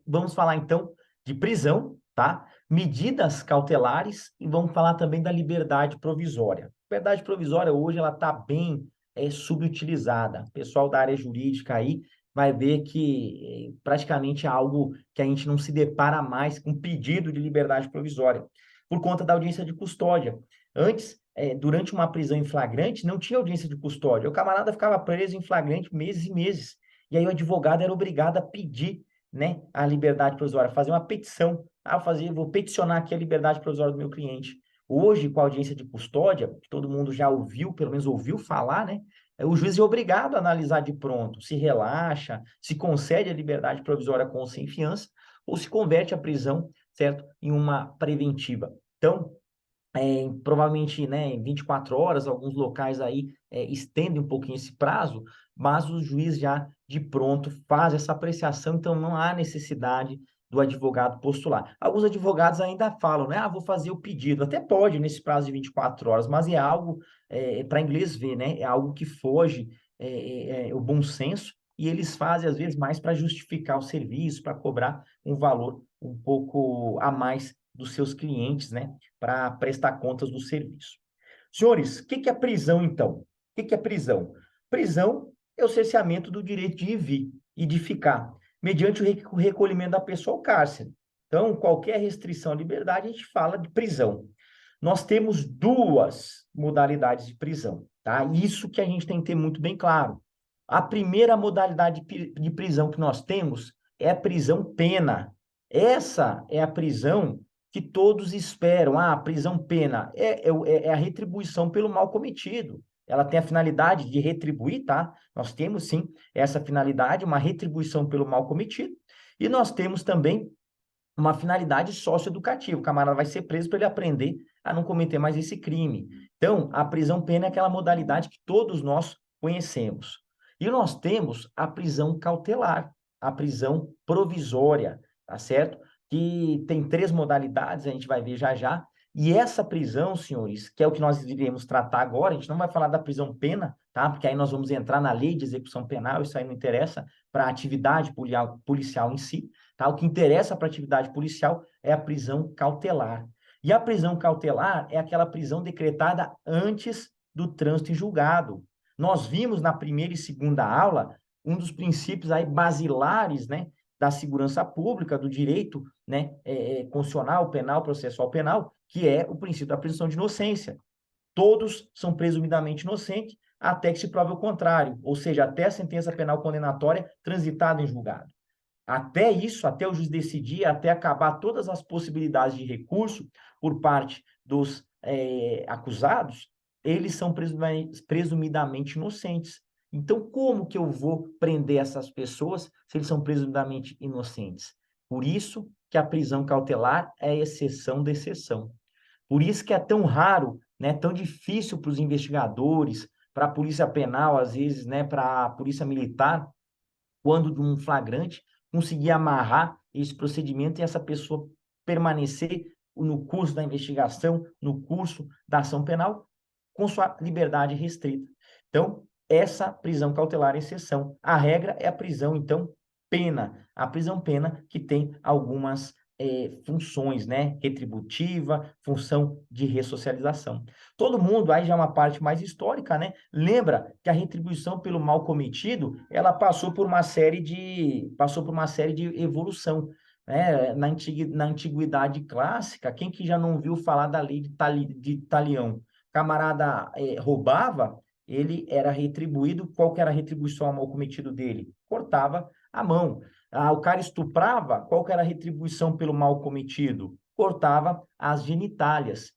Vamos falar, então, de prisão, tá? Medidas cautelares e vamos falar também da liberdade provisória. Liberdade provisória hoje ela está bem subutilizada. O pessoal da área jurídica aí vai ver que praticamente é algo que a gente não se depara mais com pedido de liberdade provisória, por conta da audiência de custódia. Antes, durante uma prisão em flagrante, não tinha audiência de custódia. O camarada ficava preso em flagrante meses e meses. E aí o advogado era obrigado a pedir, né, a liberdade provisória, fazer uma petição. Vou peticionar aqui a liberdade provisória do meu cliente. Hoje, com a audiência de custódia, que todo mundo já ouviu, pelo menos ouviu falar, né? O juiz é obrigado a analisar de pronto se relaxa, se concede a liberdade provisória com ou sem fiança, ou se converte a prisão, certo, em uma preventiva. Então, provavelmente, né, em 24 horas, alguns locais aí estendem um pouquinho esse prazo, mas o juiz já de pronto faz essa apreciação, então não há necessidade do advogado postular. Alguns advogados ainda falam, né, vou fazer o pedido, até pode nesse prazo de 24 horas, mas é algo, para inglês ver, né, é algo que foge o bom senso, e eles fazem, às vezes, mais para justificar o serviço, para cobrar um valor um pouco a mais dos seus clientes, né, para prestar contas do serviço. Senhores, o que é prisão, então? O que é prisão? Prisão é o cerceamento do direito de ir e vir e de ficar, mediante o recolhimento da pessoa ao cárcere. Então, qualquer restrição à liberdade, a gente fala de prisão. Nós temos duas modalidades de prisão, tá? Isso que a gente tem que ter muito bem claro. A primeira modalidade de prisão que nós temos é a prisão pena. Essa é a prisão que todos esperam. A prisão pena é a retribuição pelo mal cometido. Ela tem a finalidade de retribuir, tá? Nós temos, sim, essa finalidade, uma retribuição pelo mal cometido. E nós temos também uma finalidade socioeducativa. O camarada vai ser preso para ele aprender a não cometer mais esse crime. Então, a prisão pena é aquela modalidade que todos nós conhecemos. E nós temos a prisão cautelar, a prisão provisória, tá certo? Que tem três modalidades, a gente vai ver já já. E essa prisão, senhores, que é o que nós iremos tratar agora, a gente não vai falar da prisão pena, tá? Porque aí nós vamos entrar na lei de execução penal, isso aí não interessa para a atividade policial em si. Tá? O que interessa para a atividade policial é a prisão cautelar. E a prisão cautelar é aquela prisão decretada antes do trânsito em julgado. Nós vimos na primeira e segunda aula um dos princípios aí basilares, né, da segurança pública, do direito, né, constitucional, penal, processual penal, que é o princípio da presunção de inocência. Todos são presumidamente inocentes até que se prove o contrário, ou seja, até a sentença penal condenatória transitada em julgado. Até isso, até o juiz decidir, até acabar todas as possibilidades de recurso por parte dos acusados, eles são presumidamente inocentes. Então, como que eu vou prender essas pessoas se eles são presumidamente inocentes? Por isso que a prisão cautelar é a exceção da exceção. Por isso que é tão raro, né, tão difícil para os investigadores, para a polícia penal, às vezes, né, para a polícia militar, quando de um flagrante, conseguir amarrar esse procedimento e essa pessoa permanecer no curso da investigação, no curso da ação penal, com sua liberdade restrita. Então, essa prisão cautelar é exceção. A regra é a prisão, então, pena. A prisão pena que tem algumas funções, né? Retributiva, função de ressocialização. Todo mundo, aí já é uma parte mais histórica, né? Lembra que a retribuição pelo mal cometido, ela passou por uma série de evolução, né? Na antiguidade clássica, quem que já não ouviu falar da lei de Talião? Camarada roubava, ele era retribuído. Qual que era a retribuição ao mal cometido dele? Cortava a mão. O cara estuprava, qual que era a retribuição pelo mal cometido? Cortava as genitálias.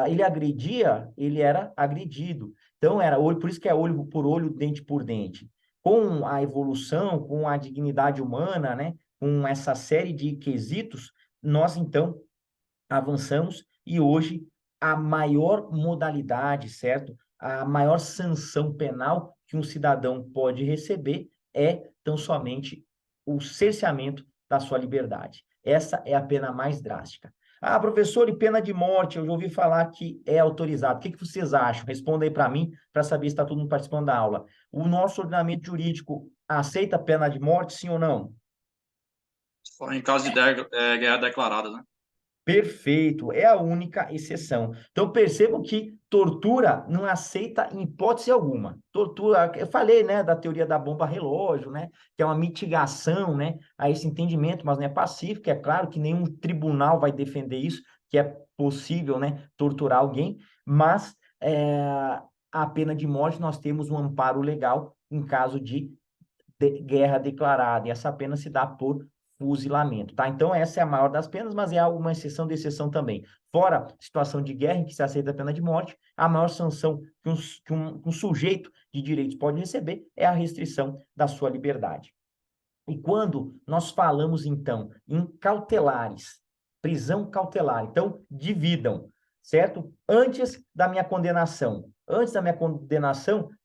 Ele agredia, ele era agredido. Então, era olho, por isso que é olho por olho, dente por dente. Com a evolução, com a dignidade humana, né? Com essa série de quesitos, nós, então, avançamos e hoje a maior modalidade, certo? A maior sanção penal que um cidadão pode receber é tão somente o cerceamento da sua liberdade. Essa é a pena mais drástica. Professor, e pena de morte? Eu já ouvi falar que é autorizado. O que vocês acham? Responda aí para mim, para saber se está todo mundo participando da aula. O nosso ordenamento jurídico aceita pena de morte, sim ou não? Só em caso de guerra declarada, né? Perfeito, é a única exceção. Então percebam que tortura não aceita em hipótese alguma. Tortura, eu falei, né, da teoria da bomba relógio, né, que é uma mitigação, né, a esse entendimento, mas não é pacífico. É claro que nenhum tribunal vai defender isso, que é possível, né, torturar alguém, mas a pena de morte nós temos um amparo legal em caso de guerra declarada, e essa pena se dá por fuzilamento, tá? Então, essa é a maior das penas, mas é uma exceção de exceção também. Fora situação de guerra em que se aceita a pena de morte, a maior sanção que um sujeito de direitos pode receber é a restrição da sua liberdade. E quando nós falamos, então, em cautelares, prisão cautelar, então, dividam, certo? Antes da minha condenação,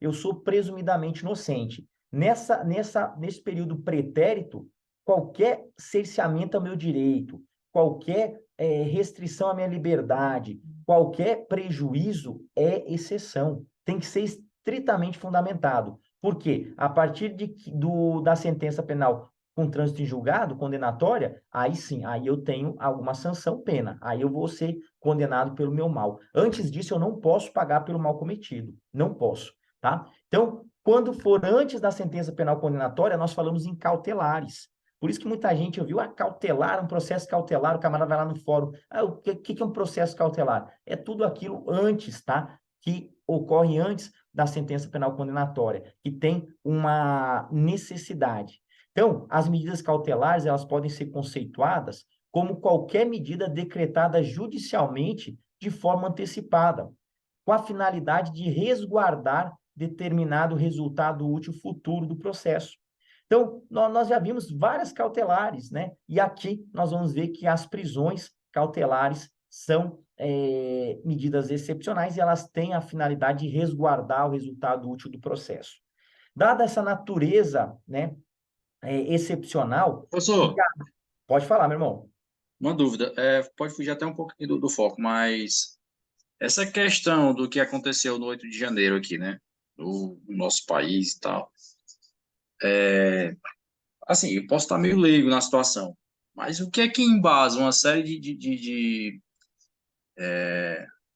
eu sou presumidamente inocente. Nesse período pretérito, qualquer cerceamento ao meu direito, qualquer restrição à minha liberdade, qualquer prejuízo é exceção. Tem que ser estritamente fundamentado. Por quê? A partir da sentença penal com trânsito em julgado, condenatória, aí sim, aí eu tenho alguma sanção, pena. Aí eu vou ser condenado pelo meu mal. Antes disso, eu não posso pagar pelo mal cometido. Não posso, tá? Então, quando for antes da sentença penal condenatória, nós falamos em cautelares. Por isso que muita gente ouviu, cautelar, um processo cautelar, o camarada vai lá no fórum. O que é um processo cautelar? É tudo aquilo antes, tá? Que ocorre antes da sentença penal condenatória, que tem uma necessidade. Então, as medidas cautelares, elas podem ser conceituadas como qualquer medida decretada judicialmente de forma antecipada, com a finalidade de resguardar determinado resultado útil futuro do processo. Então, nós já vimos várias cautelares, né? E aqui nós vamos ver que as prisões cautelares são medidas excepcionais e elas têm a finalidade de resguardar o resultado útil do processo. Dada essa natureza, né, excepcional, Professor, pode falar, meu irmão. uma dúvida, pode fugir até um pouquinho do foco, mas essa questão do que aconteceu no 8 de janeiro aqui, né, no nosso país e tal, assim, eu posso estar meio leigo na situação, mas o que é que embasa uma série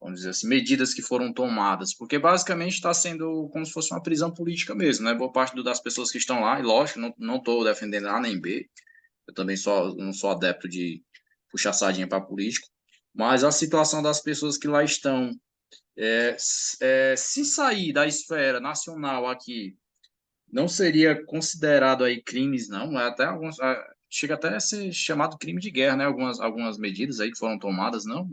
vamos dizer assim, medidas que foram tomadas? Porque basicamente está sendo como se fosse uma prisão política mesmo, né? Boa parte das pessoas que estão lá, e lógico, não estou defendendo A nem B, eu também não sou adepto de puxar sardinha para político, mas a situação das pessoas que lá estão, se sair da esfera nacional aqui, não seria considerado aí crimes, não? Até chega até a ser chamado crime de guerra, né? Algumas medidas aí que foram tomadas, não?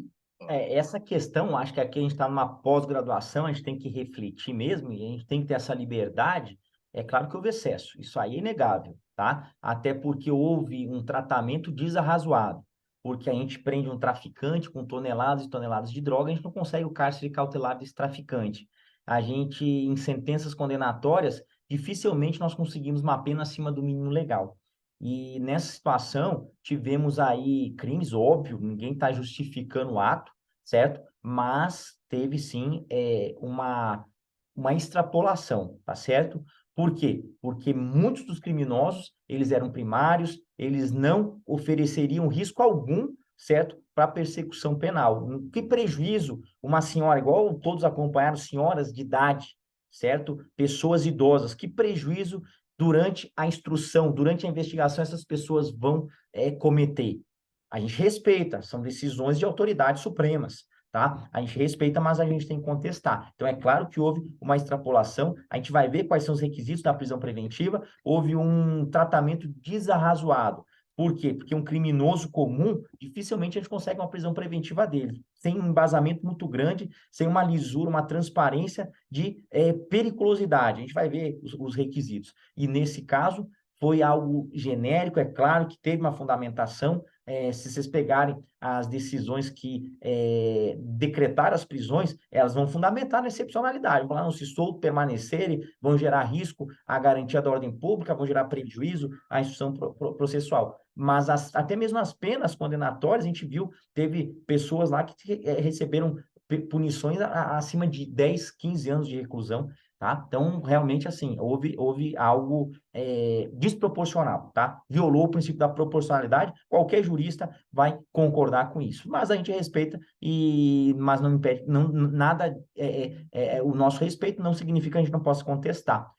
Essa questão, acho que aqui a gente está numa pós-graduação, a gente tem que refletir mesmo, e a gente tem que ter essa liberdade. É claro que houve excesso, isso aí é inegável, tá? Até porque houve um tratamento desarrazoado, porque a gente prende um traficante com toneladas e toneladas de droga, a gente não consegue o cárcere cautelar desse traficante. A gente, em sentenças condenatórias, dificilmente nós conseguimos uma pena acima do mínimo legal. E nessa situação, tivemos aí crimes, óbvio, ninguém está justificando o ato, certo? Mas teve sim uma extrapolação, tá certo? Por quê? Porque muitos dos criminosos, eles eram primários, eles não ofereceriam risco algum, certo? Para persecução penal. Que prejuízo uma senhora, igual todos acompanharam, senhoras de idade, certo? Pessoas idosas, que prejuízo durante a instrução, durante a investigação, essas pessoas vão cometer. A gente respeita, são decisões de autoridades supremas, tá? A gente respeita, mas a gente tem que contestar. Então, é claro que houve uma extrapolação, a gente vai ver quais são os requisitos da prisão preventiva, houve um tratamento desarrazoado. Por quê? Porque um criminoso comum, dificilmente a gente consegue uma prisão preventiva dele, sem um embasamento muito grande, sem uma lisura, uma transparência de periculosidade. A gente vai ver os requisitos. E nesse caso, foi algo genérico, é claro que teve uma fundamentação, se vocês pegarem as decisões que decretaram as prisões, elas vão fundamentar na excepcionalidade. Vão falar, não, se solto permanecerem, vão gerar risco à garantia da ordem pública, vão gerar prejuízo à instituição processual. Mas até mesmo as penas condenatórias, a gente viu, teve pessoas lá que receberam punições acima de 10, 15 anos de reclusão. tá? Então, realmente, assim, houve algo desproporcional, tá? Violou o princípio da proporcionalidade, qualquer jurista vai concordar com isso. Mas a gente respeita, mas não impede, não, nada, o nosso respeito não significa que a gente não possa contestar.